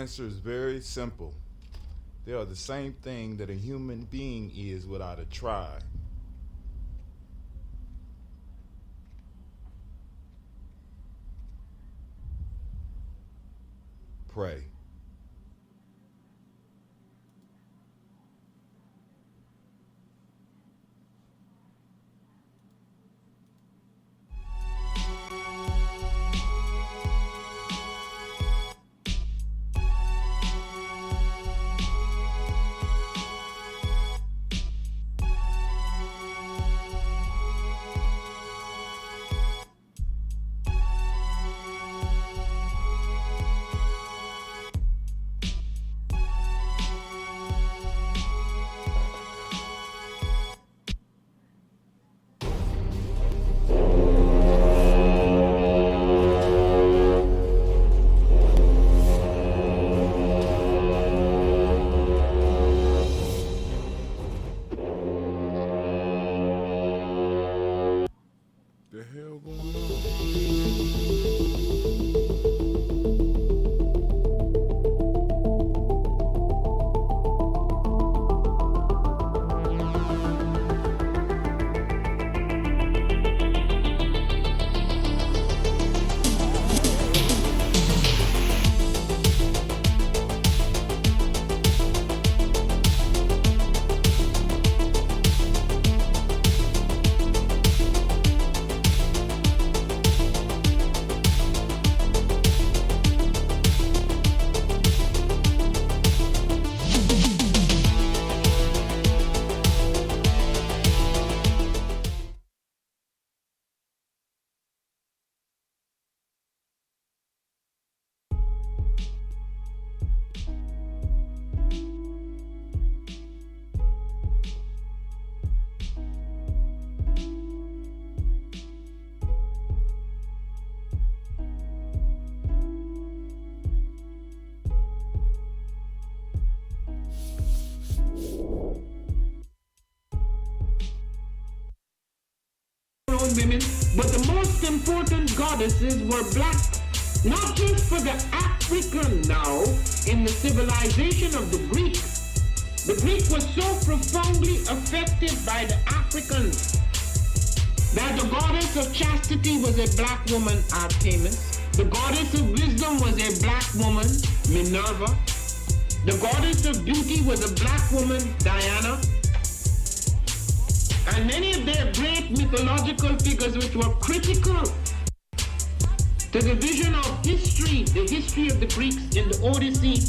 answer is very simple. They are the same thing that a human being is without a tribe. Pray. The hell going on? Women, but the most important goddesses were black, not just for the African now in the civilization of the Greek. The Greek was so profoundly affected by the Africans that the goddess of chastity was a black woman, Artemis. The goddess of wisdom was a black woman, Minerva. The goddess of beauty was a black woman, Diana. And many of their great mythological figures which were critical to the vision of history, the history of the Greeks in the Odyssey.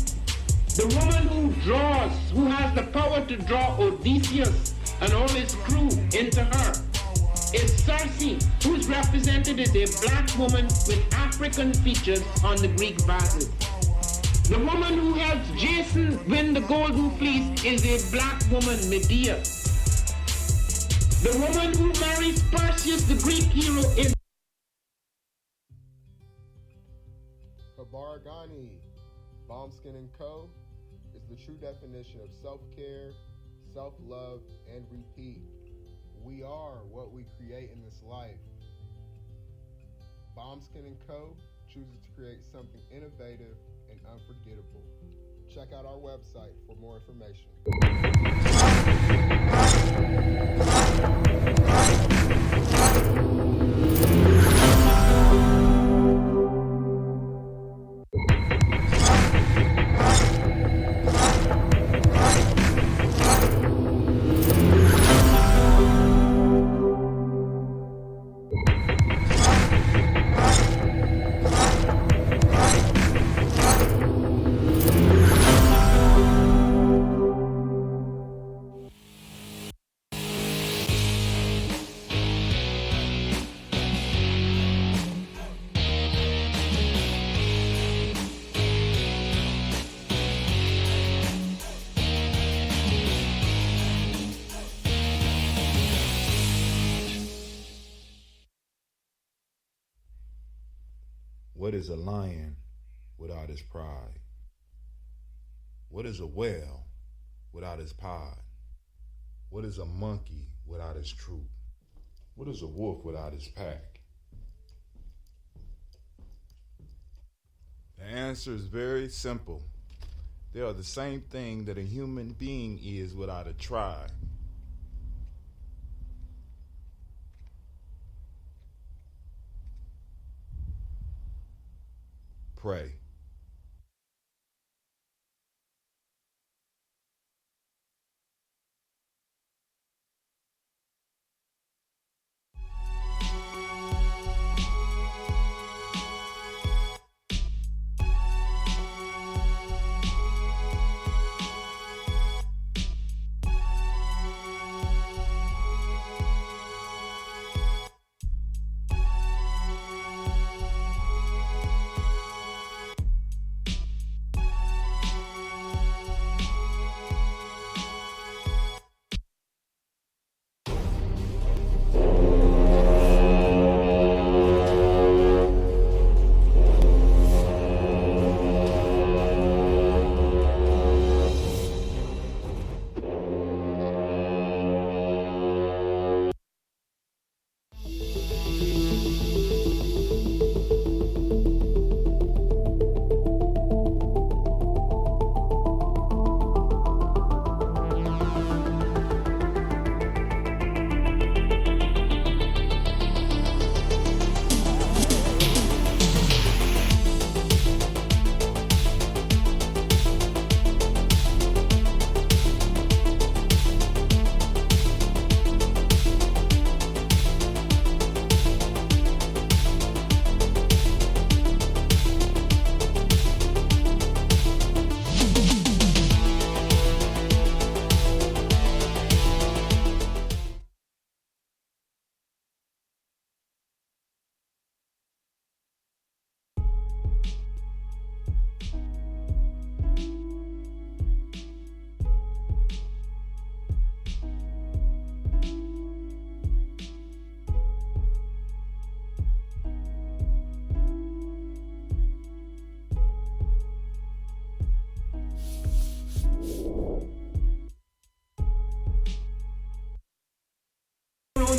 The woman who has the power to draw Odysseus and all his crew into her is Circe, who's represented as a black woman with African features on the Greek vases. The woman who helps Jason win the Golden Fleece is a black woman, Medea. The woman who marries Perseus, the Greek hero, is Kabaragani, Bombskin & Co. is the true definition of self-care, self-love, and repeat. We are what we create in this life. Bombskin & Co. chooses to create something innovative and unforgettable. Check out our website for more information. What is a lion without his pride? What is a whale without his pod? What is a monkey without his troop? What is a wolf without his pack? The answer is very simple. They are the same thing that a human being is without a tribe. Pray.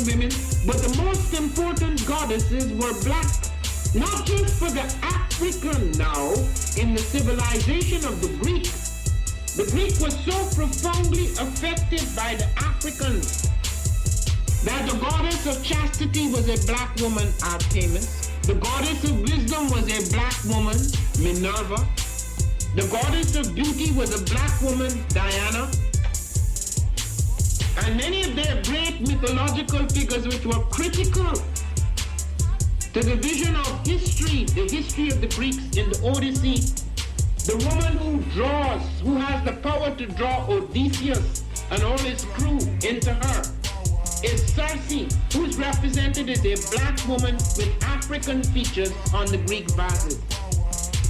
Women, but the most important goddesses were black, not just for the African now in the civilization of the Greek. The Greek was so profoundly affected by the Africans that the goddess of chastity was a black woman, Artemis. The goddess of wisdom was a black woman, Minerva. The goddess of beauty was a black woman, Diana. And many of their great mythological figures which were critical to the vision of history, the history of the Greeks in the Odyssey. The woman who has the power to draw Odysseus and all his crew into her is Circe, who is represented as a black woman with African features on the Greek vases.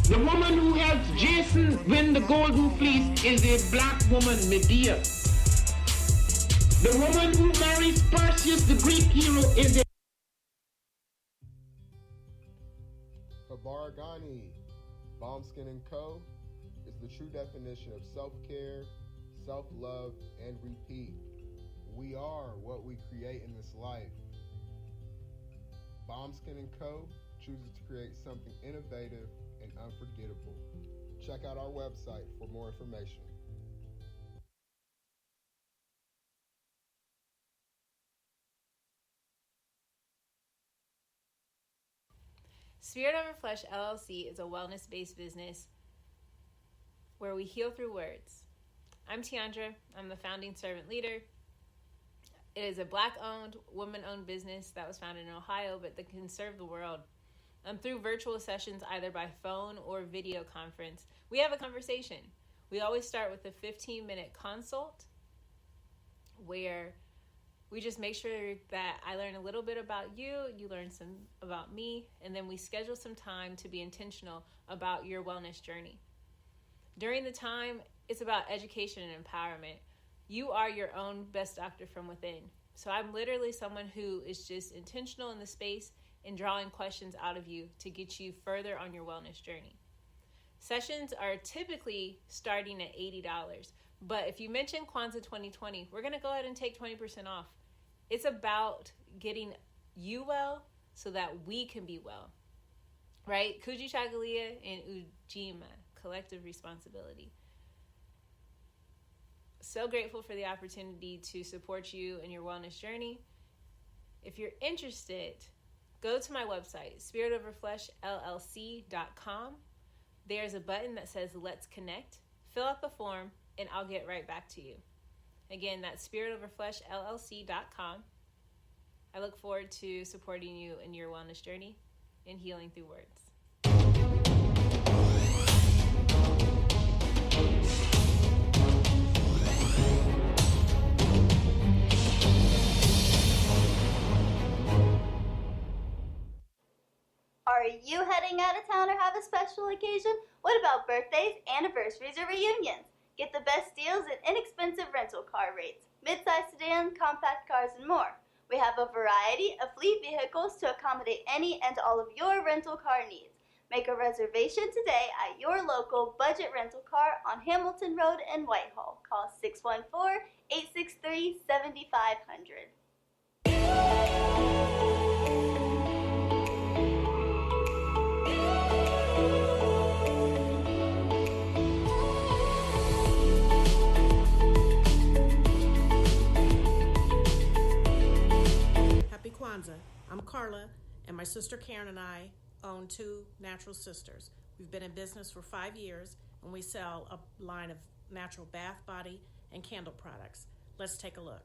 The woman who helps Jason win the Golden Fleece is a black woman, Medea. The woman who marries Perseus, the Greek hero, is a Kabaragani, Bombskin & Co. is the true definition of self-care, self-love, and repeat. We are what we create in this life. Bombskin & Co. chooses to create something innovative and unforgettable. Check out our website for more information. Spirit Over Flesh LLC is a wellness-based business where we heal through words. I'm Tiandra. I'm the founding servant leader. It is a Black-owned, woman-owned business that was founded in Ohio, but that can serve the world. Through virtual sessions, either by phone or video conference, we have a conversation. We always start with a 15-minute consult where we just make sure that I learn a little bit about you, you learn some about me, and then we schedule some time to be intentional about your wellness journey. During the time, it's about education and empowerment. You are your own best doctor from within. So I'm literally someone who is just intentional in the space and drawing questions out of you to get you further on your wellness journey. Sessions are typically starting at $80, but if you mention Kwanzaa 2020, we're going to go ahead and take 20% off. It's about getting you well so that we can be well, right? Kujichagulia and Ujima, collective responsibility. so grateful for the opportunity to support you in your wellness journey. If you're interested, go to my website, spiritoverfleshllc.com. There's a button that says Let's Connect. Fill out the form, and I'll get right back to you. Again, that's spiritoverfleshllc.com. I look forward to supporting you in your wellness journey and healing through words. Are you heading out of town or have a special occasion? What about birthdays, anniversaries, or reunions? Get the best deals and inexpensive rental car rates, mid-size sedans, compact cars, and more. We have a variety of fleet vehicles to accommodate any and all of your rental car needs. Make a reservation today at your local budget rental car on Hamilton Road in Whitehall. Call 614-863-7500. Happy Kwanzaa. I'm Carla, and my sister Karen and I own Two Natural Sisters. We've been in business for 5 years, and we sell a line of natural bath, body, and candle products. Let's take a look.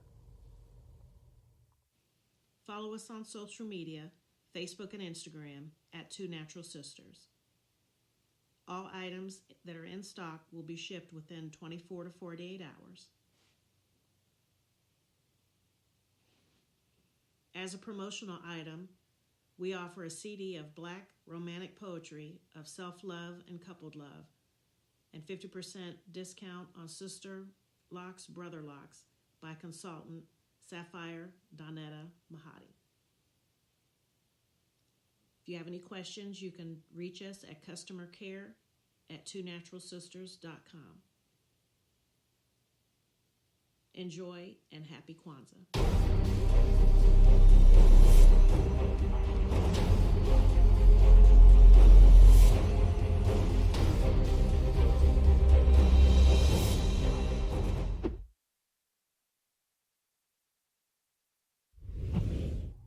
Follow us on social media, Facebook and Instagram, at Two Natural Sisters. All items that are in stock will be shipped within 24 to 48 hours. As a promotional item, we offer a CD of Black romantic poetry of self-love and coupled love, and 50% discount on Sister Locks, Brother Locks by consultant Sapphire Donetta Mahadi. If you have any questions, you can reach us at customercare@twonaturalsisters.com. Enjoy and happy Kwanzaa.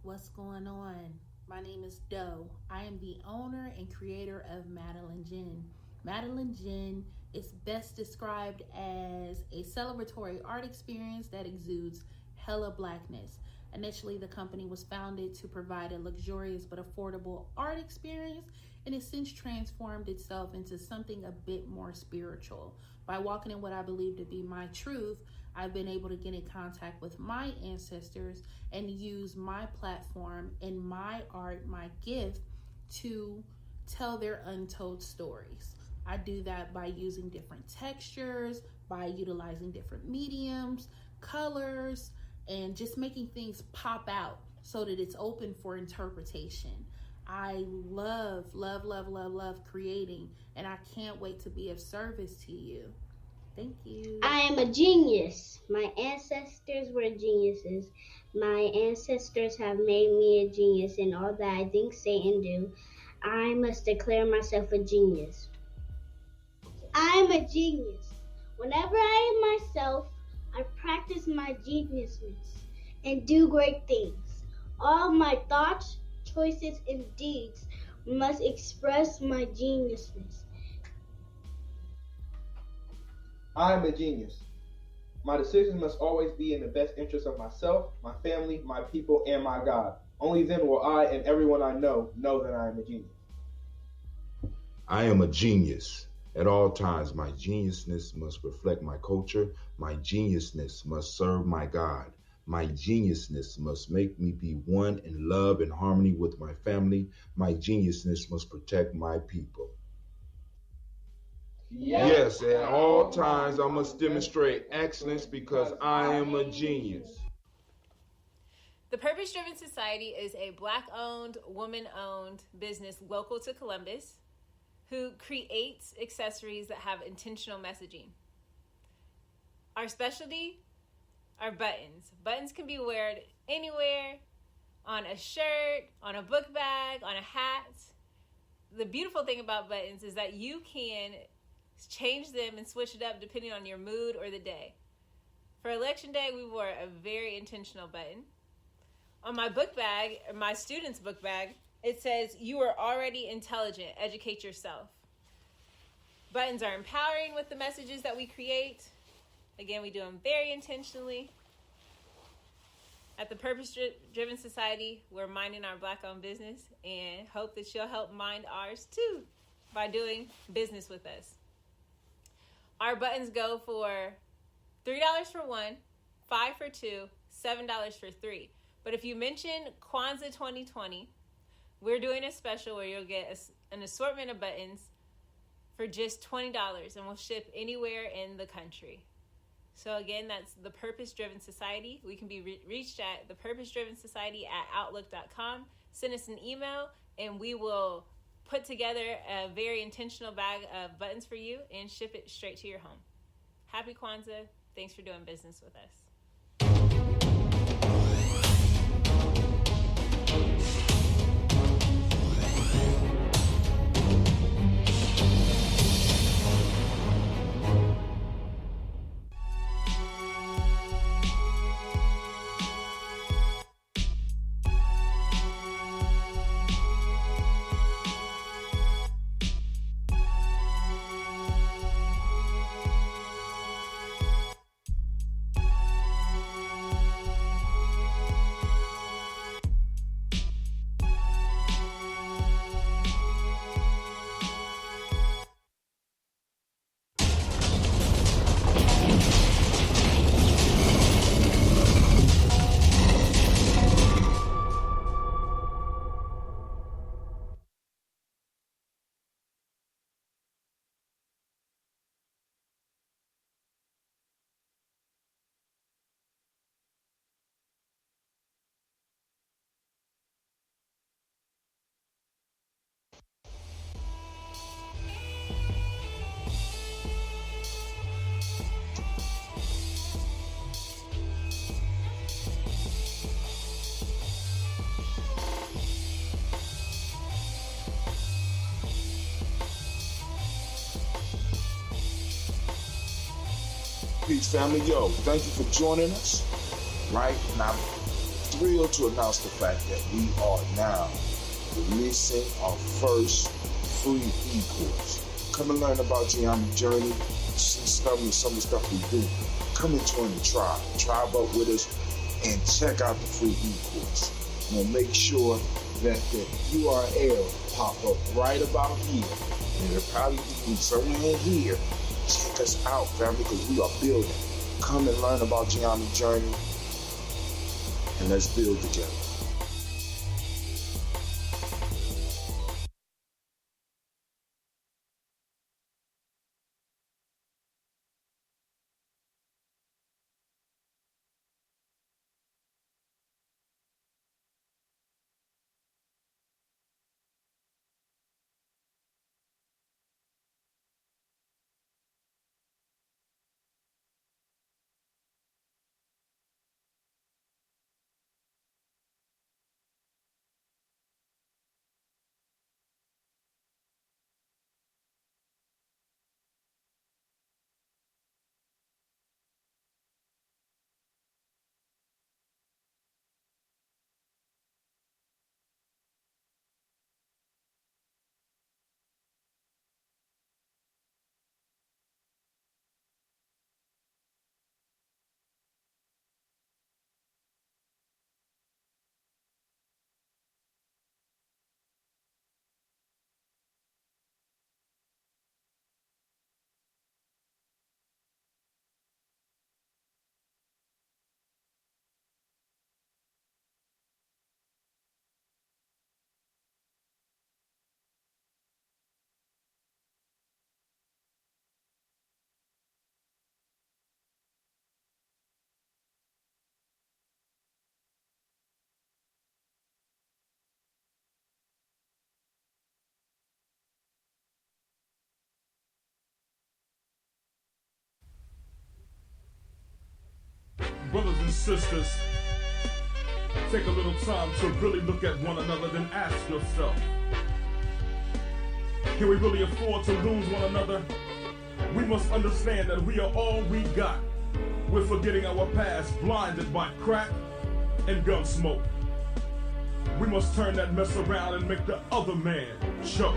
What's going on? My name is Doe. I am the owner and creator of Madeline Gin. Madeline Gin is best described as a celebratory art experience that exudes hella blackness. Initially, the company was founded to provide a luxurious but affordable art experience, and it's since transformed itself into something a bit more spiritual. By walking in what I believe to be my truth, I've been able to get in contact with my ancestors and use my platform and my art, my gift, to tell their untold stories. I do that by using different textures, by utilizing different mediums, colors, and just making things pop out so that it's open for interpretation. I love creating, and I can't wait to be of service to you. Thank you. I am a genius. My ancestors were geniuses. My ancestors have made me a genius in all that I think, say, and do. I must declare myself a genius. I am a genius. Whenever I am myself, I practice my geniusness and do great things. All my thoughts, choices, and deeds must express my geniusness. I am a genius. My decisions must always be in the best interest of myself, my family, my people, and my God. Only then will I and everyone I know that I am a genius. I am a genius. At all times, my geniusness must reflect my culture. My geniusness must serve my God. My geniusness must make me be one in love and harmony with my family. My geniusness must protect my people. Yes, at all times I must demonstrate excellence because I am a genius. The Purpose Driven Society is a Black-owned, woman-owned business local to Columbus who creates accessories that have intentional messaging. Our specialty are buttons. Buttons can be worn anywhere, on a shirt, on a book bag, on a hat. The beautiful thing about buttons is that you can change them and switch it up depending on your mood or the day. For Election Day, we wore a very intentional button. On my book bag, my student's book bag, it says, "You are already intelligent. Educate yourself." Buttons are empowering with the messages that we create. Again, we do them very intentionally. At the Purpose Driven Society, we're minding our Black-owned business and hope that you'll help mind ours too by doing business with us. Our buttons go for $3 for one, $5 for two, $7 for three. But if you mention Kwanzaa 2020, we're doing a special where you'll get an assortment of buttons for just $20, and we'll ship anywhere in the country. So again, that's the Purpose Driven Society. We can be reached at thepurposedrivensociety@outlook.com. Send us an email, and we will put together a very intentional bag of buttons for you and ship it straight to your home. Happy Kwanzaa. Thanks for doing business with us. Peace, family. Yo, thank you for joining us. Right? And I'm thrilled to announce the fact that we are now releasing our first free e-course. Come and learn about Gye-Nyame journey, see some of the stuff we do. Come and join the tribe. Tribe up with us and check out the free e-course. And we'll make sure that the URL pop up right about here. And it'll probably be somewhere in here. Check us out, family, because we are building. Come and learn about Gye-Nyame journey, and let's build together. Brothers and sisters, take a little time to really look at one another, then ask yourself, can we really afford to lose one another? We must understand that we are all we got. we're forgetting our past, blinded by crack and gun smoke. We must turn that mess around and make the other man choke.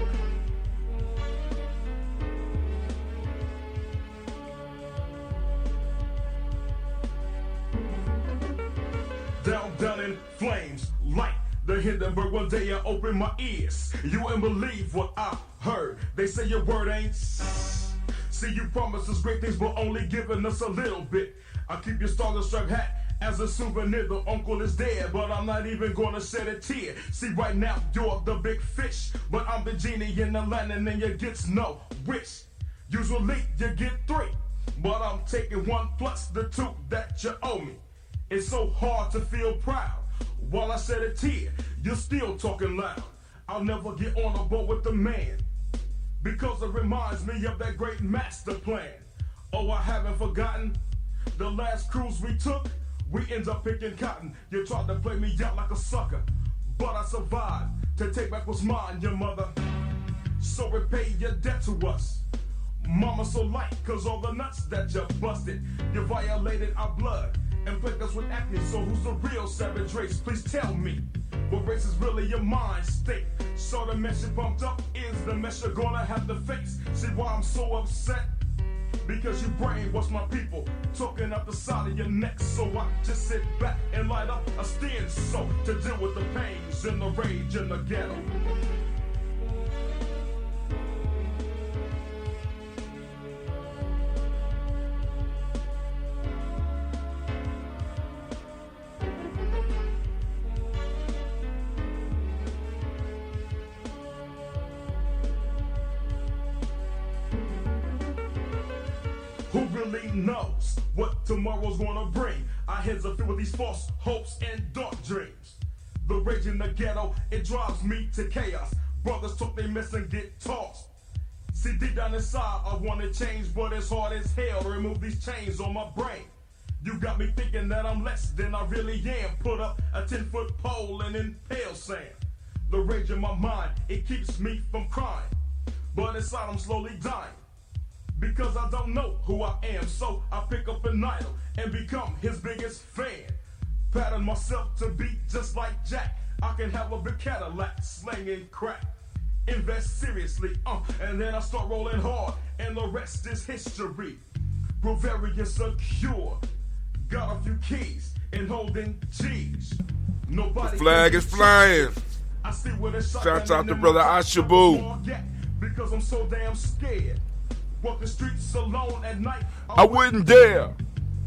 Down in flames, like the Hindenburg. One day I opened my ears. You wouldn't believe what I heard. They say your word ain't. See, you promised us great things, but only giving us a little bit. I keep your Star Strap hat as a souvenir. The uncle is dead, but I'm not even gonna shed a tear. See, right now you're the big fish, but I'm the genie in the lantern, and you get no wish. Usually you get 3, but I'm taking 1 plus the 2 that you owe me. It's so hard to feel proud. While I shed a tear, you're still talking loud. I'll never get on a boat with the man, because it reminds me of that great master plan. Oh, I haven't forgotten the last cruise we took. We end up picking cotton. You tried to play me out like a sucker, but I survived to take back what's mine, your mother. So repay your debt to us. Mama so light, cause all the nuts that you busted. You violated our blood and plagued us with acne. So who's the real savage race? Please tell me, what race is really your mind state? So the mess you bumped up is the mess you're gonna have to face. See why I'm so upset? Because you brainwashed my people, talking up the side of your neck. So I just sit back and light up a stand so to deal with the pains and the rage in the ghetto. Who really knows what tomorrow's gonna bring? Our heads are filled with these false hopes and dark dreams. The rage in the ghetto, it drives me to chaos. Brothers talk they mess and get tossed. See, deep down inside, I wanna change, but it's hard as hell to remove these chains on my brain. You got me thinking that I'm less than I really am. Put up a 10-foot pole and impale sand. The rage in my mind, it keeps me from crying, but inside I'm slowly dying. Because I don't know who I am, so I pick up an idol and become his biggest fan. Pattern myself to be just like Jack. I can have a big Cadillac, slinging crack. Invest seriously, and then I start rolling hard, and the rest is history. Grow very insecure, got a few keys and holding G's. Nobody. The flag is flying. I see where the Shouts out to brother Ashabu. Because I'm so damn scared. Walk the streets alone at night. I wouldn't dare.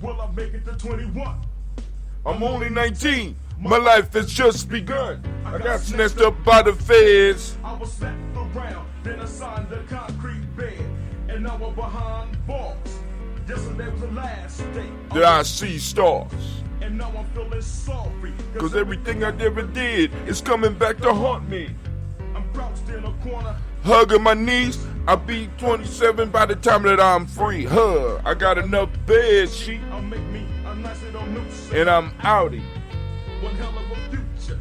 Will I make it to 21? I'm only 19. My life has just begun. I got snatched up by the feds. I was slapped around, then assigned a concrete bed, and now I'm behind bars. Yesterday was the last day Did I see stars? And now I'm feeling sorry, cause everything I ever did is coming back to haunt me. I'm crouched in a corner, hugging my knees. I'll be 27 by the time that I'm free. I got enough bed sheet, I'll make me a nice little noose, and I'm outie. One hell of a future.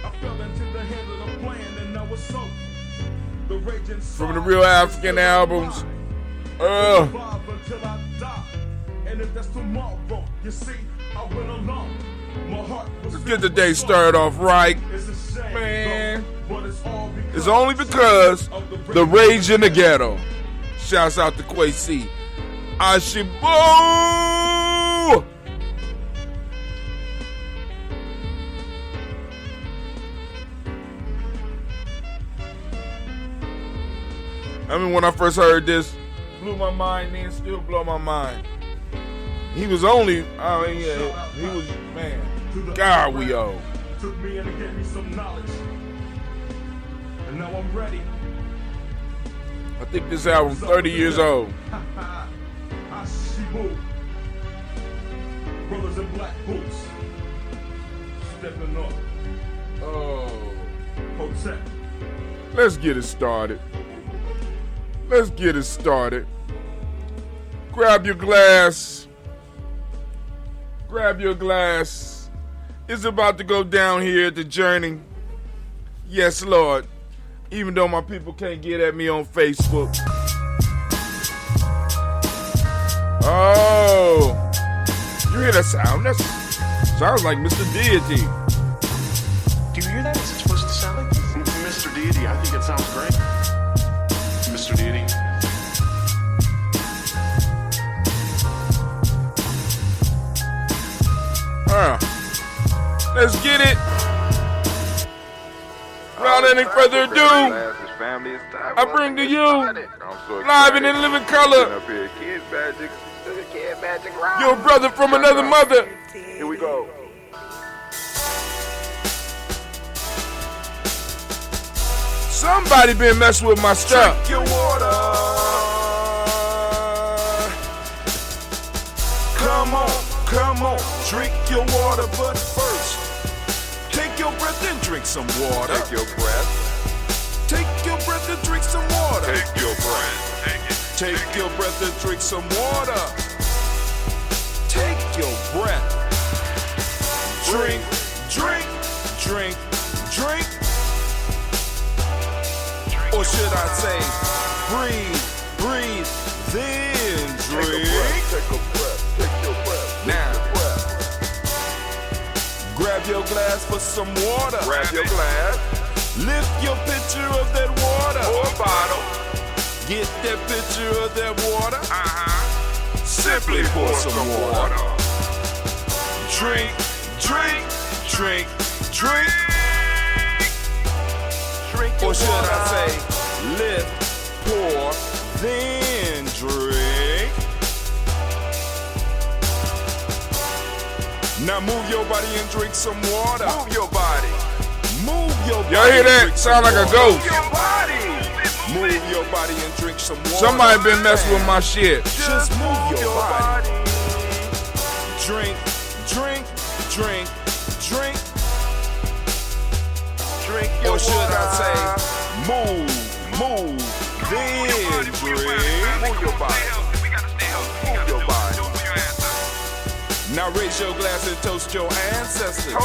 I fell into the hand of the plan, and now it's so. The raging from the Real African albums. Until I die. And if that's tomorrow, you see, I went along. My heart was. Let's get the day started off right, man. It's only because the rage in the ghetto. Shouts out to Kwesi. Ashibu! I mean, when I first heard this, blew my mind, then still blow my mind. He was only, he was, man, God we owe. Took me in and gave me some knowledge. And now I'm ready. I think this album's 30 years old. Ashibu. Brothers in black boots. Stepping up. Oh. Hotep. Let's get it started. Let's get it started. Grab your glass. Grab your glass. It's about to go down here at the Journey. Yes, Lord. Even though my people can't get at me on Facebook. Oh. You hear that sound? That sounds like Mr. Deity. Do you hear that? Is it supposed to sound like this? Mr. Deity, I think it sounds great. Mr. Deity. Let's get it. Without any further ado, I bring to you, live and in living color, your brother from another mother. Here we go. Somebody been messing with my stuff. Drink your water. Come on, drink your water, but first, take your breath and drink some water. Take your breath. Take your breath and drink some water. Take your breath. Take your breath and drink some water. Take your breath. Drink, drink, drink, drink. Or should I say, breathe, breathe, then drink. Take a breath, take your breath. Now, grab your glass for some water. Grab your glass. Lift your pitcher of that water. Or bottle. Get that pitcher of that water. Simply pour some water. Drink, drink, drink, drink. Or should I say, lift, pour, then drink. Now move your body and drink some water. Move your body. Move your body. Y'all hear that? Sound like a ghost. Move your body. Move your body and drink some water. Somebody been messing with my shit. Just move your body. Drink, drink, drink, drink. Drink your or should water. I say, move, then drink. Move your body. Move your body. Now raise your glass and toast your ancestors.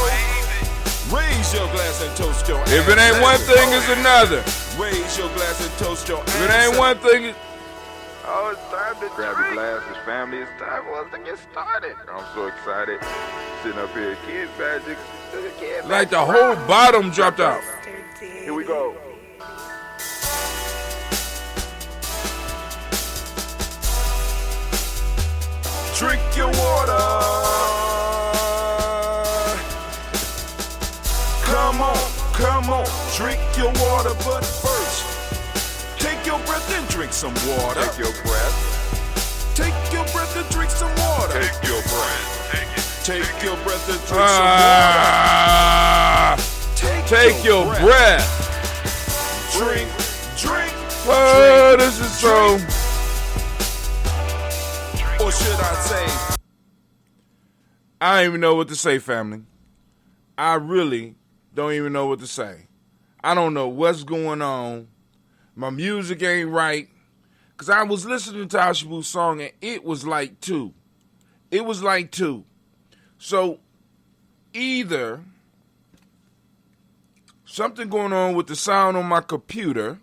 Raise your glass and toast your ancestors. If it ain't one thing, it's another. Raise your glass and toast your ancestors. If it ain't one thing, oh, it's time to grab your glasses, family. It's time for us to get started. I'm so excited. Sitting up here, Kids Magic. Like the whole bottom dropped out. Here we go. Drink your water. Come on, drink your water, but first, take your breath and drink some water. Take your breath. Take your breath and drink some water. Take your breath. Take your breath and drink some water. Take your breath. Drink. Oh, this is so. Or should I say? I don't even know what to say, family. I really don't even know what to say. I don't know what's going on. My music ain't right. Because I was listening to Ashabu's song and it was like 2. It was like 2. So either something going on with the sound on my computer.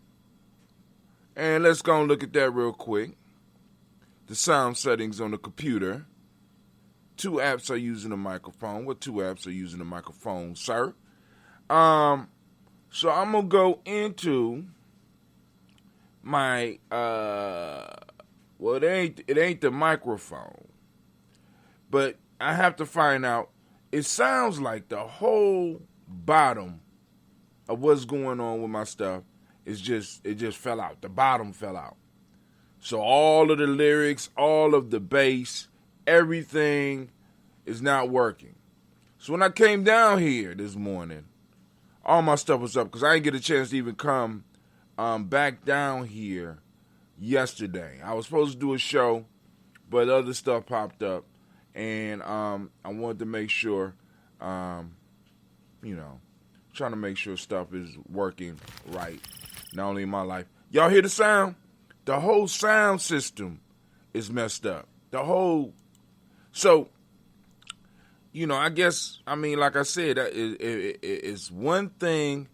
And let's go and look at that real quick. The sound settings on the computer. 2 apps are using the microphone. What 2 apps are using the microphone, sir? So I'm gonna go into my well, it ain't the microphone, but I have to find out. It sounds like the whole bottom of what's going on with my stuff is it just fell out. The bottom fell out. So all of the lyrics, all of the bass, everything is not working. So when I came down here this morning, all my stuff was up because I didn't get a chance to even come back down here yesterday. I was supposed to do a show, but other stuff popped up, and I wanted to make sure, trying to make sure stuff is working right, not only in my life. Y'all hear the sound? The whole sound system is messed up. So, I guess, like I said, it's one thing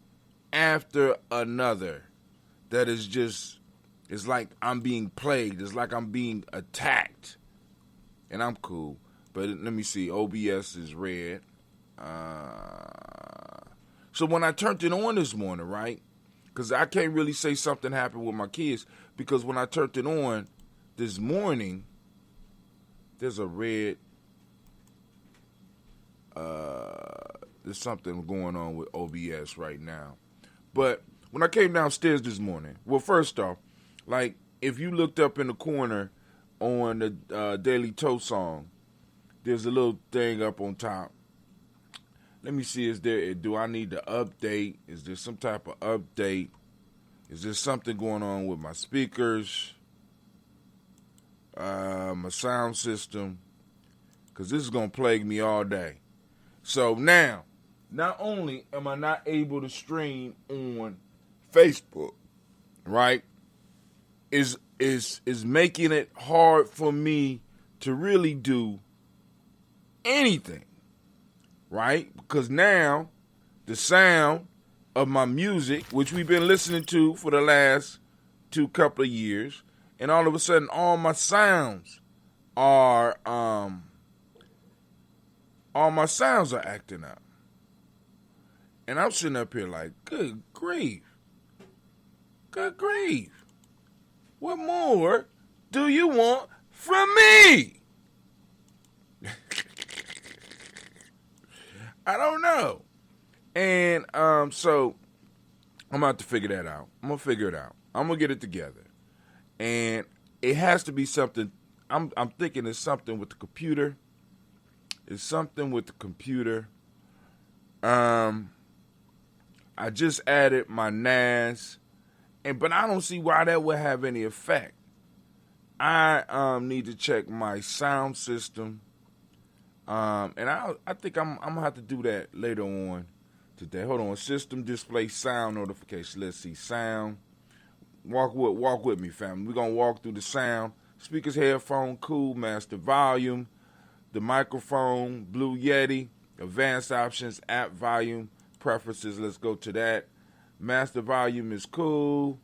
after another that is just, it's like I'm being plagued. It's like I'm being attacked. And I'm cool. But let me see. OBS is red. So when I turned it on this morning, right? Because I can't really say something happened with my kids, because when I turned it on this morning, there's a red, there's something going on with OBS right now. But when I came downstairs this morning, well, first off, like, if you looked up in the corner on the Daily Toast song, there's a little thing up on top. Let me see, do I need to update? Is there some type of update? Is there something going on with my speakers? My sound system? Because this is going to plague me all day. So now, not only am I not able to stream on Facebook, right, is making it hard for me to really do anything. Right? Because now the sound of my music, which we've been listening to for the last couple of years, and all of a sudden all my sounds are acting up. And I'm sitting up here like, good grief. Good grief. What more do you want from me? I don't know. And so I'm about to figure that out. I'm going to figure it out. I'm going to get it together. And it has to be something. I'm thinking it's something with the computer. It's something with the computer. I just added my NAS. But I don't see why that would have any effect. I need to check my sound system. And I think I'm gonna have to do that later on today. Hold on, system display sound notification. Let's see, sound. Walk with me, family. We're gonna walk through the sound. Speakers, headphone, cool, master volume, the microphone, Blue Yeti, advanced options, app volume, preferences. Let's go to that. Master volume is cool.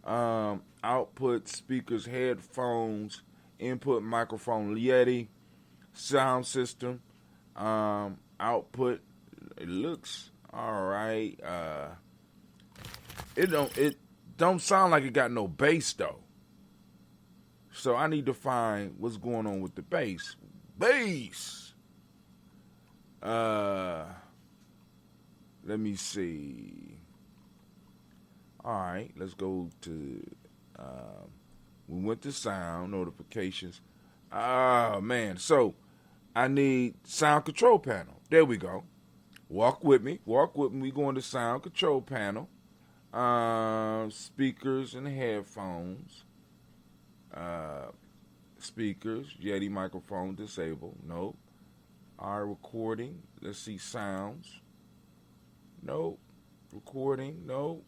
Output, speakers, headphones, input, microphone, Yeti. Sound system, output, it looks all right. It don't sound like it got no bass though. So I need to find what's going on with the bass. Bass. Let me see. All right, let's go to. We went to sound notifications. Oh man, so I need sound control panel. There we go. Walk with me. We go into sound control panel. Speakers and headphones. Speakers, Yeti microphone disabled. Nope. Our recording. Let's see sounds. Nope. Recording. Nope.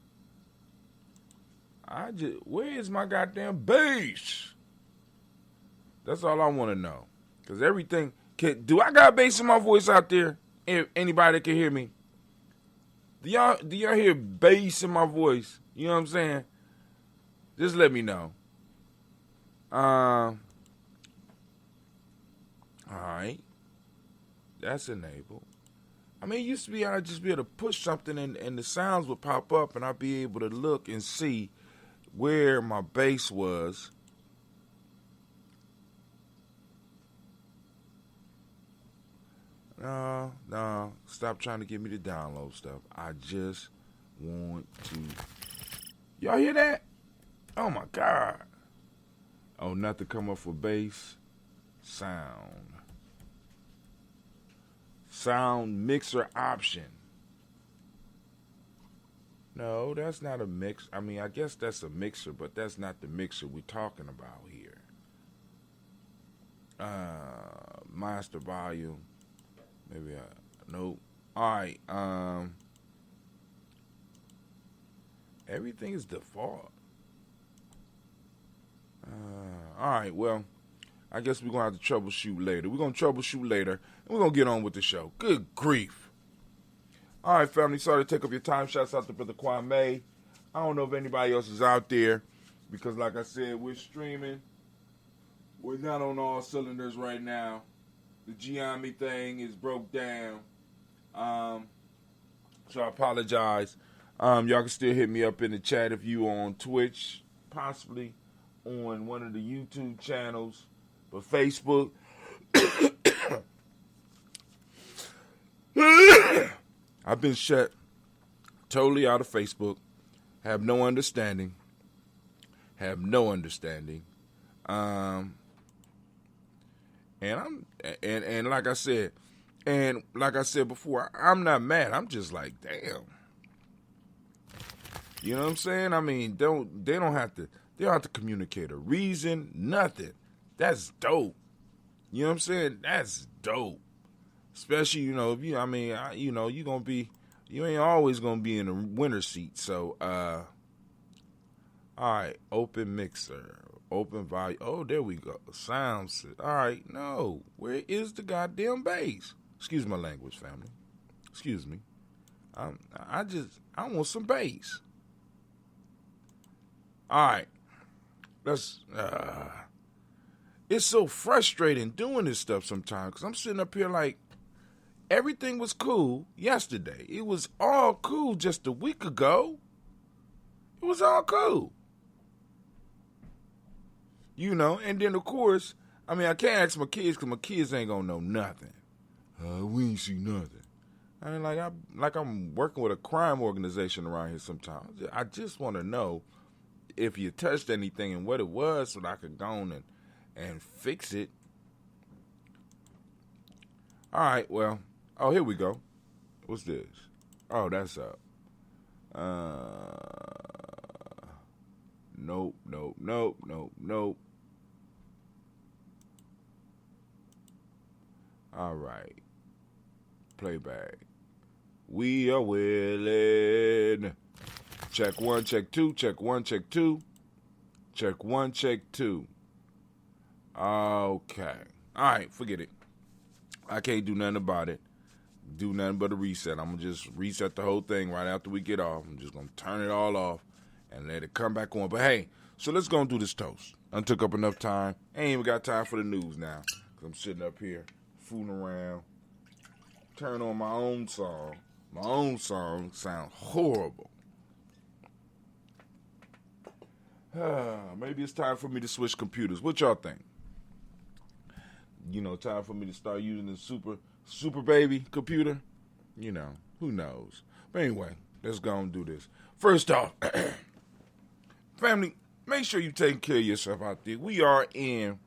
Where is my goddamn bass? That's all I want to know. Because everything... do I got bass in my voice out there? If anybody can hear me? Do y'all hear bass in my voice? You know what I'm saying? Just let me know. All right. That's enabled. I mean, it used to be I'd just be able to push something and the sounds would pop up and I'd be able to look and see where my bass was. No. Stop trying to get me to download stuff. I just want to. Y'all hear that? Oh my God. Oh, not to come up for bass. Sound mixer option. No, that's not a mix. I mean, I guess that's a mixer, but that's not the mixer we're talking about here. Master volume. Maybe nope. All right. Everything is default. All right. Well, I guess we're gonna have to troubleshoot later. We're gonna troubleshoot later, and we're gonna get on with the show. Good grief. All right, family. Sorry to take up your time. Shouts out to Brother Kwame. I don't know if anybody else is out there because, like I said, we're streaming. We're not on all cylinders right now. the Gye-Nyame thing is broke down. So I apologize. Y'all can still hit me up in the chat if you on Twitch, possibly on one of the YouTube channels, but Facebook. I've been shut totally out of Facebook. Have no understanding. And like I said, before, I'm not mad. I'm just like, damn. You know what I'm saying? I mean, they don't have to communicate a reason, nothing. That's dope. You know what I'm saying? That's dope. Especially, you know, if you, I mean, you ain't always gonna be in the winner seat. So, all right, open mixer, open volume. Oh, there we go. Sounds. All right, no, where is the goddamn bass? Excuse my language, family. Excuse me. I want some bass. All right, let's. It's so frustrating doing this stuff sometimes because I'm sitting up here like everything was cool yesterday. It was all cool just a week ago. It was all cool. You know, and then of course, I mean, I can't ask my kids because my kids ain't gonna know nothing. We ain't see nothing. I mean, like I'm working with a crime organization around here sometimes. I just want to know if you touched anything and what it was so that I could go on and fix it. All right, well, oh, here we go. What's this? Oh, that's up. Nope. All right. Playback. We are willing. Check 1, check 2, check 1, check 2. Check 1, check 2. Okay. All right, forget it. I can't do nothing about it. Do nothing but a reset. I'm going to just reset the whole thing right after we get off. I'm just going to turn it all off and let it come back on. But hey, so let's go and do this toast. I took up enough time. Ain't even got time for the news now. Because I'm sitting up here fooling around. Turn on my own song. My own song sounds horrible. Maybe it's time for me to switch computers. What y'all think? You know, time for me to start using the super baby computer? You know, who knows? But anyway, let's go and do this. First off, family, make sure you take care of yourself out there. We are in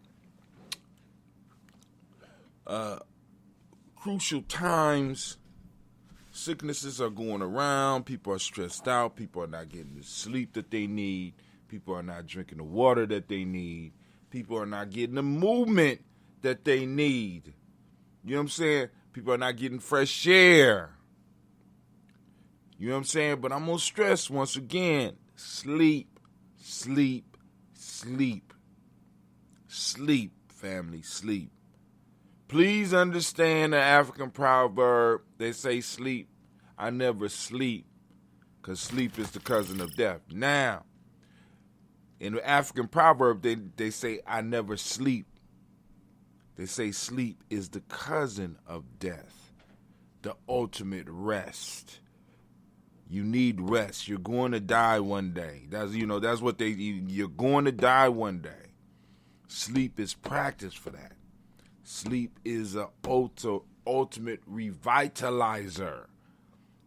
crucial times. Sicknesses are going around. People are stressed out. People are not getting the sleep that they need. People are not drinking the water that they need. People are not getting the movement that they need. You know what I'm saying? People are not getting fresh air. You know what I'm saying? But I'm going to stress once again, sleep, sleep, sleep. Sleep, family, sleep. Please understand the African proverb. They say sleep. I never sleep, because sleep is the cousin of death. Now, in the African proverb, they say I never sleep. They say sleep is the cousin of death, the ultimate rest. You need rest. You're going to die one day. That's what you're going to die one day. Sleep is practice for that. Sleep is an ultimate revitalizer.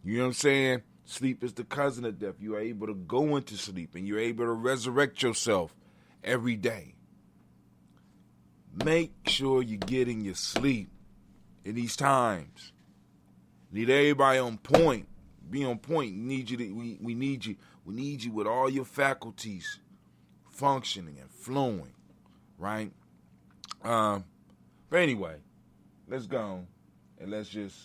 You know what I'm saying? Sleep is the cousin of death. You are able to go into sleep and you're able to resurrect yourself every day. Make sure you're getting your sleep in these times. Need everybody on point. Be on point. We need you. We need you with all your faculties functioning and flowing, right? But anyway, let's go and let's just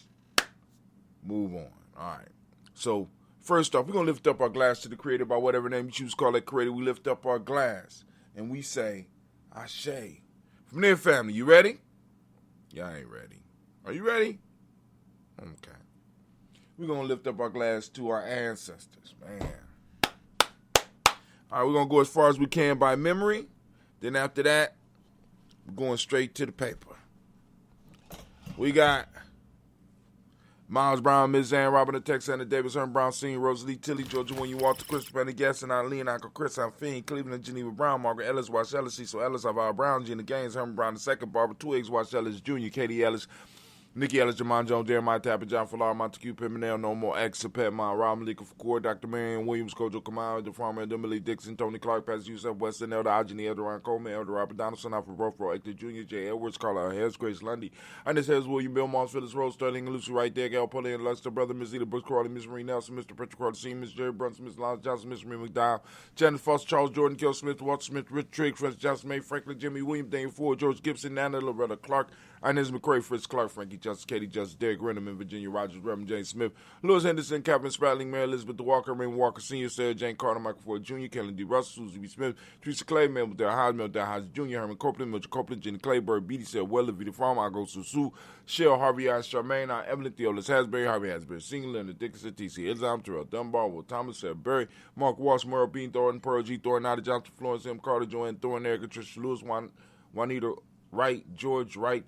move on. All right. So first off, we're gonna lift up our glass to the Creator by whatever name you choose to call that Creator. We lift up our glass and we say, Ashe. From there, family, you ready? Y'all ain't ready. Are you ready? Okay. We're going to lift up our glass to our ancestors, man. All right, we're going to go as far as we can by memory. Then after that, we're going straight to the paper. We got Miles Brown, Ms. Ann, Robert Texana, Davis, Herman Brown, Sr., Rosalie Tilly, Georgia, when you Walter, Christopher Penny, Gaston, Eileen, Uncle Chris, Fiend, Cleveland, Geneva Brown, Margaret Ellis, Wash Ellis, Cecil Ellis, Alvaro Brown, Gina Gaines, Herman Brown II, Barbara Twiggs, Wash Ellis Jr., Katie Ellis, Nikki Ellis, Jamon Jones, Jeremiah Tapper, John Fallar, Montague Pimenel, No More X, Pet Mine, Rob Malika Fakour, Dr. Marion Williams, Kojo Kamal, The Farmer, Emily Dixon, Tony Clark, Pastor Yusuf Weston, Elder Ajani, Elder Ron Coleman, Elder Robert Donaldson, Alfred Ruffro, Hector Jr., J. Edwards, Carla Harris, Grace Lundy, Ernest Harris, William Bill, Moss, Phyllis Rose, Sterling, and Lucy Wright, there, Gal Pulley, and Lester, Brother, Miss Zeta, Brooks Crawley, Miss Marie Nelson, Mr. Patrick Carter, Sr., Miss Jerry Brunson, Miss Lawrence Johnson, Miss Marie McDowell, Janet Foster, Charles Jordan, Kel Smith, Walter Smith, Rich Trigg, Francis Johnson, May Franklin, Jimmy William, Daniel Ford, George Gibson, Nana, Loretta Clark, Inez McCray, Fritz Clark, Frankie Justice, Katie Justice, Derek Renham, Virginia Rogers, Reverend James Smith, Lewis Henderson, Captain Spratling, Mary Elizabeth Walker, Raymond Walker Sr., Sarah Jane Carter, Michael Ford Jr., Kellen D. Russell, Susie B. Smith, Teresa Clay, Mel Dale Hodge, Mel Dale Hodge Jr., Herman Copeland, Mitchell Copeland, Jenny Clayburg, Beatty said, Well, Vita Farm, I go Susu, Shell, Harvey I, Charmaine, I, Evelyn Theolis Hasbury, Harvey Hasbury, Singh, Leonard Dickinson, T.C. Islam, Terrell Dunbar, Will Thomas, Sarah Berry, Mark Walsh, Merle Bean, Thornton, Pearl G. Thornton, Nada Johnson, Florence M. Carter, Joanne Thornton, Erica Tricia Lewis, Juanita Wright, George Wright,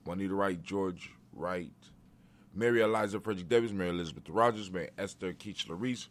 Juanita Wright, George Wright, Mary Eliza Frederick Davis, Mary Elizabeth Rogers, Mary Esther Keachler Reese,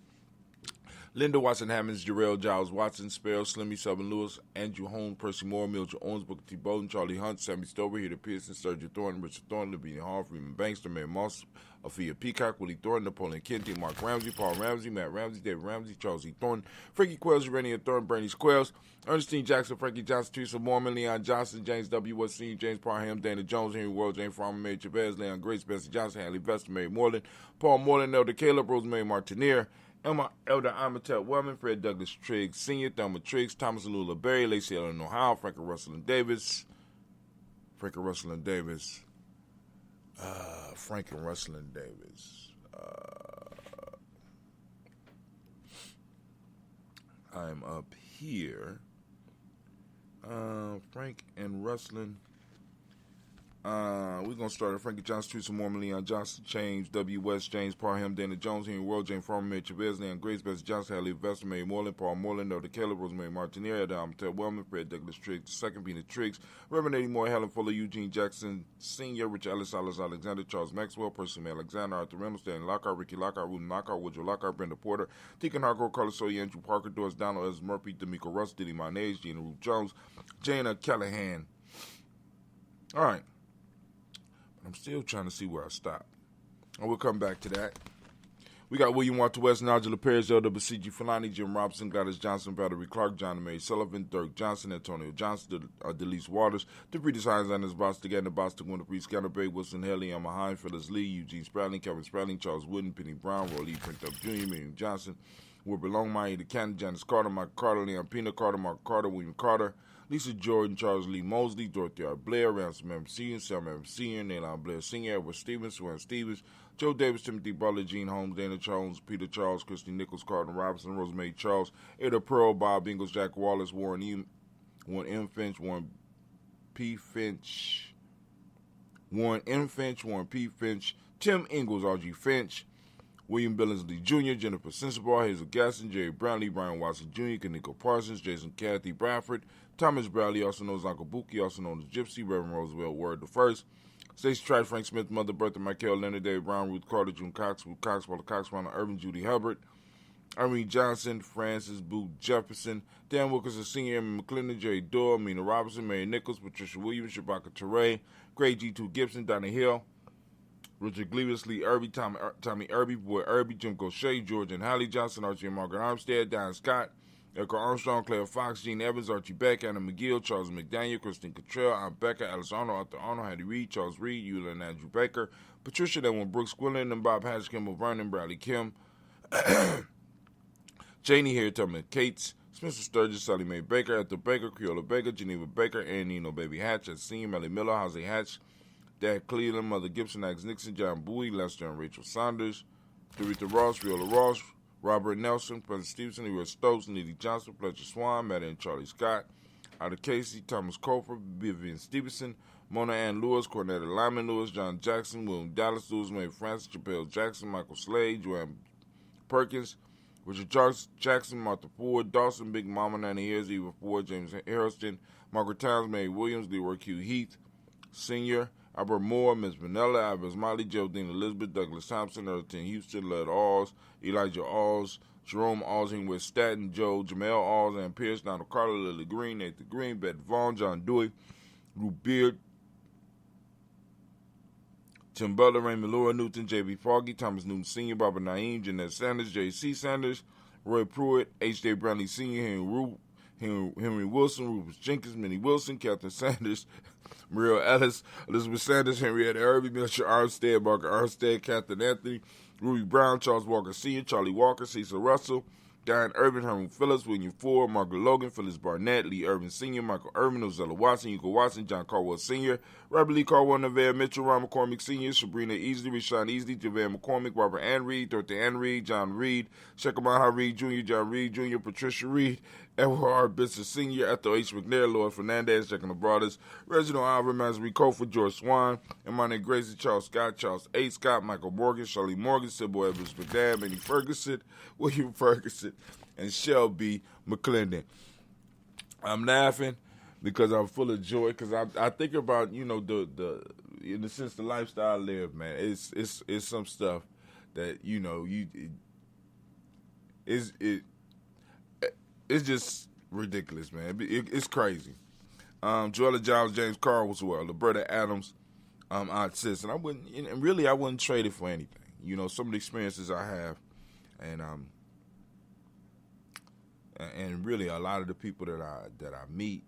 Linda Watson Hammonds, Jarrell Giles Watson, Sparrow, Slimmy Southern Lewis, Andrew Holmes, Percy Moore, Mildred Owens, Booker T. Bowden, Charlie Hunt, Sammy Stover, Heather Pearson, Sergio Thornton, Richard Thornton, Lavinia Hall, Freeman Bankster, Mary Moss, Aphia Peacock, Willie Thornton, Napoleon Kennedy, Mark Ramsey, Paul Ramsey, Matt Ramsey, David Ramsey, Charles E. Thornton, Frankie Quells, Urania Thornton, Bernie Quells, Ernestine Jackson, Frankie Johnson, Teresa Mormon, Leon Johnson, James W. West Sr., James Parham, Dana Jones, Henry World, James Farmer, Mary Chavez, Leon Grace, Bessie Johnson, Haley Vester, Mary Moreland, Paul Moreland, Elder Caleb, Rosemary Martinier, Emma Elder Amatep Wellman, Fred Douglas Triggs Sr., Thelma Triggs, Thomas and Lula Berry, Lacey Ellen O'Howell, Frankie Russell and Davis, Frankie Russell and Davis, Frank and Russell and Davis. I'm up here. Frank and Rustlin. We're going to start at Frankie Johnson, Teresa Mormon, Leon Johnson, James W. West, James Parham, Dana Jones, Henry World, James Farmer, Mary Chavez, Leon Grace, Bessie Johnson, Hallie Vester, Mary Moreland, Paul Moreland, Elder Caleb, Rosemary Martinier, Adam Ted Wellman, Fred Douglas Triggs, Second Peanut Triggs, Reverend Eddie Moore, Helen Fuller, Eugene Jackson Sr., Rich Ellis, Alice Alexander, Charles Maxwell, Percy May Alexander, Arthur Reynolds, Stanley Lockhart, Ricky Lockhart, Ruben Lockhart, Woodrow Lockhart, Brenda Porter, Deacon Hargrove, Carlos Sawyer, Andrew Parker, Doris Donald, Ez Murphy, D'Amico Russ, Diddy Mayonnaise, Gina Ruth Jones, Jana Callahan. All right. I'm still trying to see where I stopped. I will come back to that. We got William Walter West, Nigel Perez, Elder Basiji Fulani, Jim Robinson, Gladys Johnson, Valerie Clark, John and Mary Sullivan, Dirk Johnson, Antonio Johnson, Delise Waters, DeFriedis Hines, Anders Boston, Gardner Boston, Winter Priest, Canterbury, Wilson Haley, Emma Hine, Phyllis Lee, Eugene Spradling, Kevin Spradling, Charles Wooden, Penny Brown, Roy Lee, Print Up Jr., Miriam Johnson, Wilbur Longmire, the Cannon, Janice Carter, Michael Carter, Leon Pina Carter, Mark Carter, William Carter, Lisa Jordan, Charles Lee Mosley, Dorothy R. Blair, Ransom M. Sr., Sam M. Sr., Nayland Blair Sr., Edward Stevens, Swan Stevens, Joe Davis, Timothy Butler, Gene Holmes, Dana Jones, Peter Charles, Christy Nichols, Carter Robinson, Rosemary Charles, Ada Pearl, Bob Ingles, Jack Wallace, Warren M. Finch, Warren P. Finch, Warren M. Finch, Warren P. Finch, Tim Ingles, R.G. Finch, William Billingsley Jr., Jennifer Sensabaugh, Hazel Gasson, Jerry Brownlee, Brian Watson Jr., Kaniko Parsons, Jason Kathy Bradford, Thomas Bradley, also known as Uncle Buki, also known as Gypsy, Reverend Roosevelt Word I, Stacey Trice, Frank Smith, Mother Bertha, Michael Leonard, David Brown, Ruth Carter, June Cox, Ruth Cox, Walter Cox, Ronald Irvin, Judy Hubbard, Irene Johnson, Francis Boo Jefferson, Dan Wilkerson Sr., Emma McClendon, Jerry Doyle, Mina Robinson, Mary Nichols, Patricia Williams, Shabaka Teray, Greg G2 Gibson, Donna Hill, Richard Gleavis, Lee Irby, Tommy Irby, Boy Irby, Jim Gaucher, George and Hallie Johnson, Archie and Margaret Armstead, Don Scott, Erica Armstrong, Claire Fox, Gene Evans, Archie Beck, Anna McGill, Charles McDaniel, Kristen Cottrell, Aunt Becca, Alice Arnold, Arthur Arnold, Hattie Reed, Charles Reed, Eula and Andrew Baker, Patricia Denwin Brooks Quillen, and Bob Hatch, Kimball Vernon, Bradley Kim, Janie Here, Tubman Cates, Spencer Sturgis, Sally Mae Baker, Ethel Baker, Creola Baker, Geneva Baker, Ann Nino Baby Hatch, Senior Melly Miller, Jose Hatch, Dad Cleveland, Mother Gibson, Alex Nixon, John Bowie, Lester and Rachel Saunders, Dorita Ross, Viola Ross, Robert Nelson, President Stevenson, Leroy Stokes, Neely Johnson, Fletcher Swan, Matt and Charlie Scott, Ida Casey, Thomas Cofer, Vivian Stevenson, Mona Ann Lewis, Cornetta Lyman Lewis, John Jackson, William Dallas Lewis, Mae Francis, Chappelle Jackson, Michael Slade, Joanne Perkins, Richard Jackson, Martha Ford, Dawson, Big Mama, 90 years, Eva Ford, James Harrison, Margaret Towns, Mary Williams, Leroy Q. Heath, Sr., Albert Moore, Ms. Vanilla, Albert Molly, Geraldine Elizabeth, Douglas Thompson, Elton Houston, Led Alls, Elijah Alls, Jerome Alls, Ingrid Staton, Joe, Jamel Alls, Ann Pierce, Donald Carter, Lily Green, Nathan Green, Beth Vaughn, John Dewey, Ruth Beard, Tim Butler, Raymond Laura Newton, J.B. Foggy, Thomas Newton Sr., Barbara Naeem, Jeanette Sanders, J.C. Sanders, Roy Pruitt, H.J. Brownlee Sr., Henry Wilson, Rufus Jenkins, Minnie Wilson, Catherine Sanders, Muriel Ellis, Elizabeth Sanders, Henrietta Irby, Mitchell Armstead, Margaret Armstead, Catherine Anthony, Ruby Brown, Charles Walker Sr., Charlie Walker, Cecil Russell, Diane Irvin, Herman Phillips, William Ford, Margaret Logan, Phyllis Barnett, Lee Irvin Sr., Michael Irvin, Ozella Watson, Hugo Watson, John Caldwell Sr., Robert Lee Caldwell, Nevada Mitchell, Ron McCormick Sr., Sabrina Easley, Rashawn Easley, JaVale McCormick, Robert Ann Reed, Dorothy Ann Reed, John Reed, Shekamaha Reed Jr., John Reed Jr., Patricia Reed, Edward R. Benson Sr., Ethel H. McNair, Lloyd Fernandez, Jack and the Brothers, Reginald Alvin, Mansbury Cofer, George Swan, Imani Gracie, Charles Scott, Charles A. Scott, Michael Morgan, Shirley Morgan, Sybil Evans McDad, Minnie Ferguson, William Ferguson, and Shelby McClendon. I'm laughing because I'm full of joy because I think about, you know, the in the sense the lifestyle I live, man. It's some stuff that, you know, it's just ridiculous, man. It's crazy. Joella Giles, James Carl as well, Roberta Adams, Aunt Sis, and I wouldn't trade it for anything. You know, some of the experiences I have, and really a lot of the people that I meet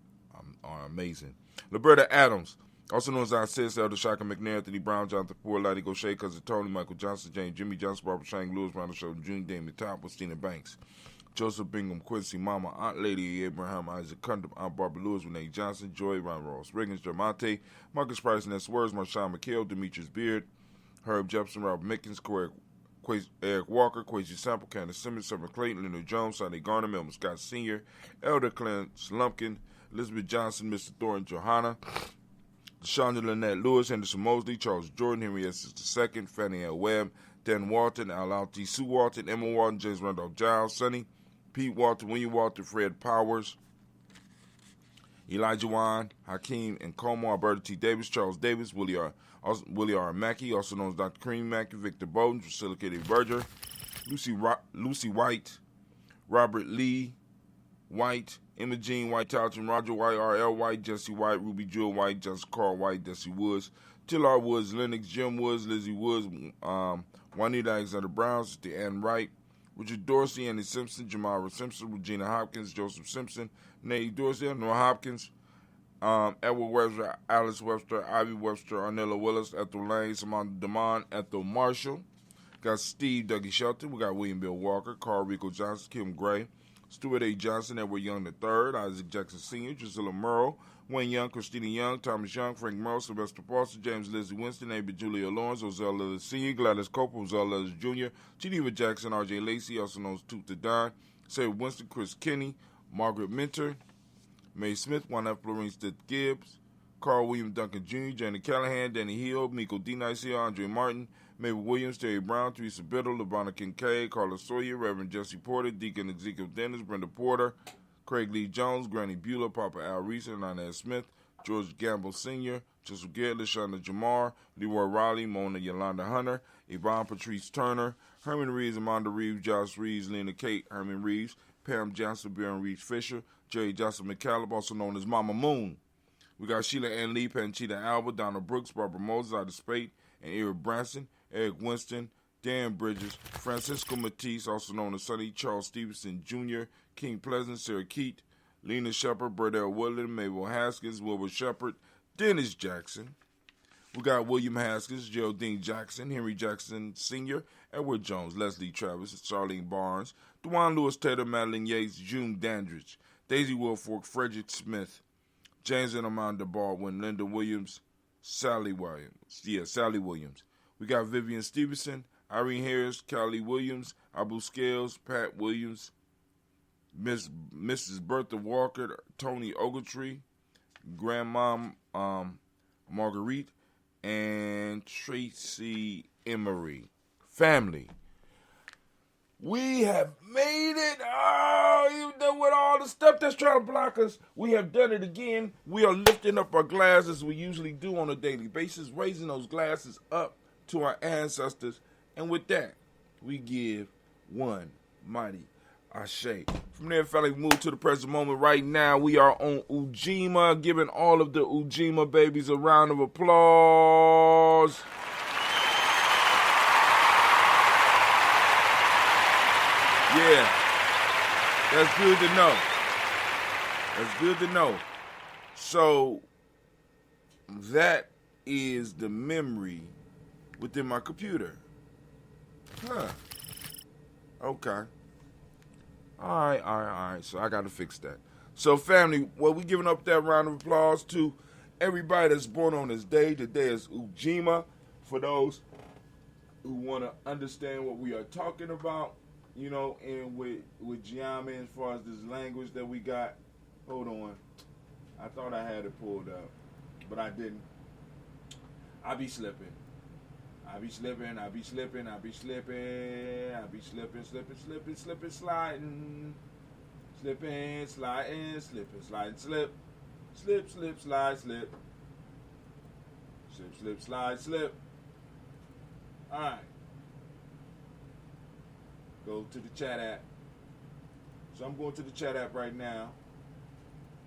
are amazing. Roberta Adams, also known as Aunt Sis, Elder Shaka McNair, Anthony Brown, Jonathan Ford, Lottie Gaucher, Cousin Tony, Michael Johnson, James Jimmy Johnson, Barbara Shank, Lewis, Ronald Sheldon Jr., Damon Top, Christina Banks, Joseph Bingham, Quincy Mama, Aunt Lady Abraham, Isaac Cundum, Aunt Barbara Lewis, Renee Johnson, Joy, Ron Ross, Riggins, Germonte, Marcus Price, Ness Words, Marshawn McHale, Demetrius Beard, Herb Jepson, Robert Mickens, Eric Walker, Quasi Sample, Candace Simmons, Summer Clayton, Leonard Jones, Sonny Garner, Melvin Scott Sr., Elder Clarence Lumpkin, Elizabeth Johnson, Mr. Thornton Johanna, Deshaunda Lynette Lewis, Henderson Mosley, Charles Jordan, Henry S. II, Fannie L. Webb, Dan Walton, Al T. Sue Walton, Emma Walton, James Randolph Giles, Sonny, Pete Walton, William Walton, Fred Powers, Elijah Wan, Hakeem and Como, Alberta T. Davis, Charles Davis, Willie R. Mackey, also known as Dr. Cream Mackey, Victor Bowden, Priscilla Katie Berger, Lucy White, Robert Lee White, Emma Jean White, Talton, Roger White, R.L. White, Jesse White, Ruby Jewel White, Justin Carl White, Desi Woods, Till R. Woods, Lennox, Jim Woods, Lizzie Woods, Juanita Alexander Brown, Sister Ann Wright, Richard Dorsey, Andy Simpson, Jamara Simpson, Regina Hopkins, Joseph Simpson, Nate Dorsey, Noah Hopkins, Edward Webster, Alice Webster, Ivy Webster, Arnella Willis, Ethel Lane, Samantha Damon, Ethel Marshall. Got Steve Dougie Shelton. We got William Bill Walker, Carl Rico Johnson, Kim Gray, Stuart A. Johnson, Edward Young III, Isaac Jackson Sr., Drusilla Murrow, Wayne Young, Christina Young, Thomas Young, Frank Merle, Sylvester Paulson, James Lizzie Winston, A.B. Julia Lawrence, Ozell Lillis Sr., Gladys Coper, Ozell Lillis Jr., Geneva Jackson, R.J. Lacey, also known as Tooth to Don, Sarah Winston, Chris Kinney, Margaret Minter, Mae Smith, Juan F. Lorraine Stitt Gibbs, Carl William Duncan Jr., Janet Callahan, Danny Hill, Miko D. Nicia, Andre Martin, Mabel Williams, Terry Brown, Teresa Biddle, LeBron Kincaid, Carla Sawyer, Reverend Jesse Porter, Deacon Ezekiel Dennis, Brenda Porter, Craig Lee Jones, Granny Beulah, Papa Al Reese, Nana Smith, George Gamble Sr., Joseph Garrett, LaShonda Jamar, Leroy Riley, Mona Yolanda Hunter, Yvonne Patrice Turner, Herman Reeves, Amanda Reeves, Josh Reeves, Lena Kate, Herman Reeves, Pam Johnson, Baron Reeves Fisher, Jerry Johnson McCallum, also known as Mama Moon. We got Sheila Ann Lee, Panchita Alba, Donna Brooks, Barbara Moses, Ida Spate, and Eric Branson, Eric Winston, Dan Bridges, Francisco Matisse, also known as Sonny, Charles Stevenson Jr., King Pleasant, Sarah Keat, Lena Shepard, Burdell Woodland, Mabel Haskins, Wilbur Shepard, Dennis Jackson. We got William Haskins, Geraldine Jackson, Henry Jackson Sr., Edward Jones, Leslie Travis, Charlene Barnes, DeJuan Lewis Taylor, Madeline Yates, June Dandridge, Daisy Wilfork, Frederick Smith, James and Amanda Baldwin, Linda Williams, Sally Williams. We got Vivian Stevenson, Irene Harris, Callie Williams, Abu Scales, Pat Williams, Mrs. Bertha Walker, Tony Ogletree, Grandma Marguerite, and Tracy Emery. Family, we have made it. Oh, even though with all the stuff that's trying to block us, we have done it again. We are lifting up our glasses as we usually do on a daily basis, raising those glasses up to our ancestors. And with that, we give one mighty Ashe. From there, family, we move to the present moment. Right now, we are on Ujima, giving all of the Ujima babies a round of applause. Yeah, that's good to know. That's good to know. So, that is the memory within my computer. Huh. Okay. All right. So I got to fix that. So, family, well, we giving up that round of applause to everybody that's born on this day. Today is Ujima. For those who want to understand what we are talking about, you know, and with Gye-Nyame as far as this language that we got. Hold on. I thought I had it pulled up, but I didn't. I be slipping, sliding. Slipping, sliding, slip. Slip, slide, slip. Slip, slide, slip. All right. Go to the chat app. So I'm going to the chat app right now.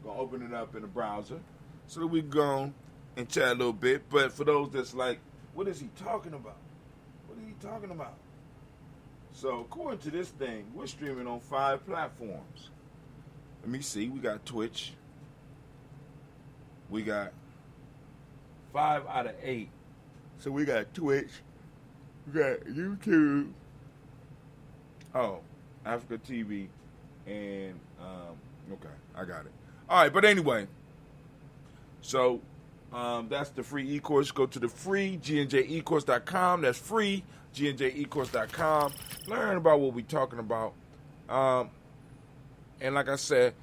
Gonna open it up in the browser so that we go and chat a little bit. But for those that's like, what is he talking about? What are you talking about? So according to this thing, we're streaming on 5 platforms. Let me see. We got Twitch. We got 5 out of 8. So we got Twitch. We got YouTube. Oh, Africa TV. And, okay, I got it. All right, but anyway. So, that's the free e-course. Go to the free GNJecourse.com. That's free GNJecourse.com. Learn about what we're talking about. And like I said,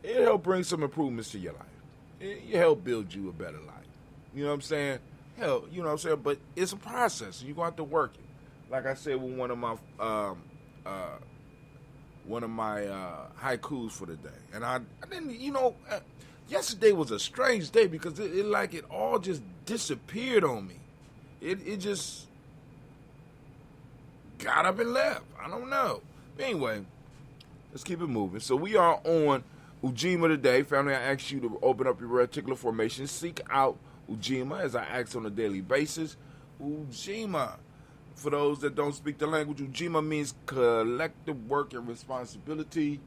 it help bring some improvements to your life. It help build you a better life. You know what I'm saying? Hell, you know what I'm saying? But it's a process. You're going to have to work it. Like I said with one of my haikus for the day. And I didn't, you know, yesterday was a strange day because it all just disappeared on me. It just got up and left. I don't know. But anyway, let's keep it moving. So we are on Ujima today. Family, I ask you to open up your reticular formation. Seek out Ujima as I ask on a daily basis. Ujima. For those that don't speak the language, Ujima means collective work and responsibility.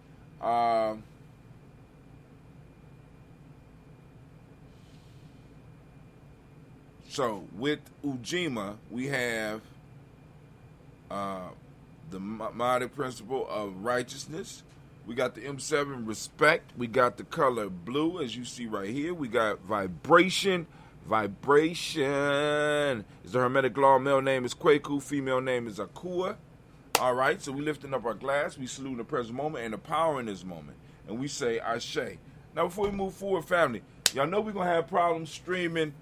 So with Ujima, we have the Modic principle of righteousness. We got the M7, respect. We got the color blue, as you see right here. We got vibration. Vibration is the Hermetic law. Male name is Kwaku. Female name is Akua. All right, so we lifting up our glass. We salute the present moment and the power in this moment. And we say Ashe. Now, before we move forward, family, y'all know we're going to have problems streaming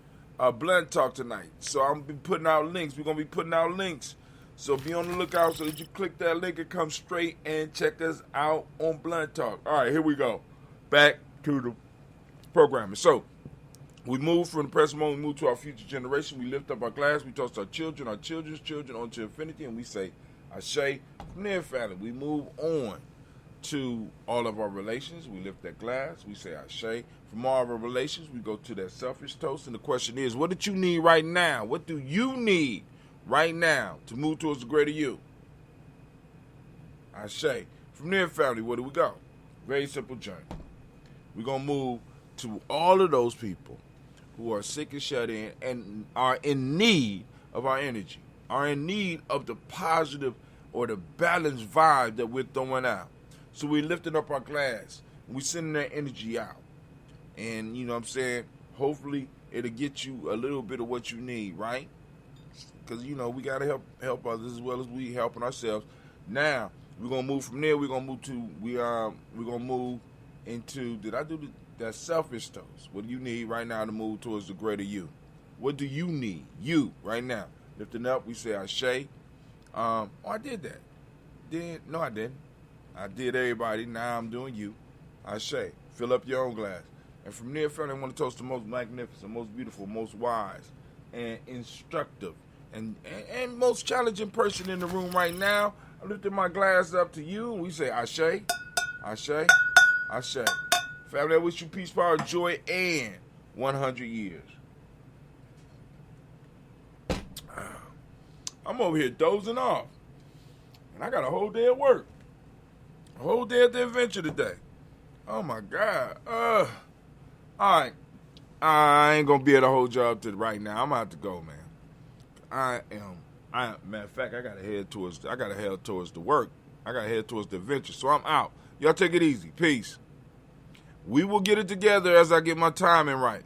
Blunt Talk tonight. So I'm going to be putting out links. We're going to be putting out links. So be on the lookout so that you click that link and come straight and check us out on Blunt Talk. All right, here we go. Back to the programming. So we move from the present moment, we move to our future generation. We lift up our glass. We toast our children's children onto infinity, and we say Ashe. From there, family, we move on to all of our relations. We lift that glass. We say Ashe. From all of our relations, we go to that selfish toast. And the question is, what did you need right now? What do you need right now to move towards the greater you? Ashe. From there, family, where do we go? Very simple journey. We're going to move to all of those people who are sick and shut in and are in need of our energy, are in need of the positive or the balanced vibe that we're throwing out. So we're lifting up our glass, and we're sending that energy out. And, you know what I'm saying, hopefully it'll get you a little bit of what you need, right? Because, you know, we got to help others as well as we helping ourselves. Now, we're going to move from there. We're going to move to, we're going to move into, did I do that selfish toast? What do you need right now to move towards the greater you? What do you need? You, right now. Lifting up, we say Ashe. I did that. No, I didn't. I did everybody. Now I'm doing you. Ashe. Fill up your own glass. And from there, family, I want to toast the most magnificent, most beautiful, most wise, and instructive, and most challenging person in the room right now. I lifted my glass up to you, and we say Ashe, Ashe, Ashe. Family, I wish you peace, power, joy, and 100 years. I'm over here dozing off, and I got a whole day at work, a whole day at the adventure today. Oh my God. All right. I ain't gonna be at a whole job right now. I'm gonna have to go, man. Matter of fact, I gotta head towards the work. I gotta head towards the adventure. So I'm out. Y'all take it easy. Peace. We will get it together as I get my timing right.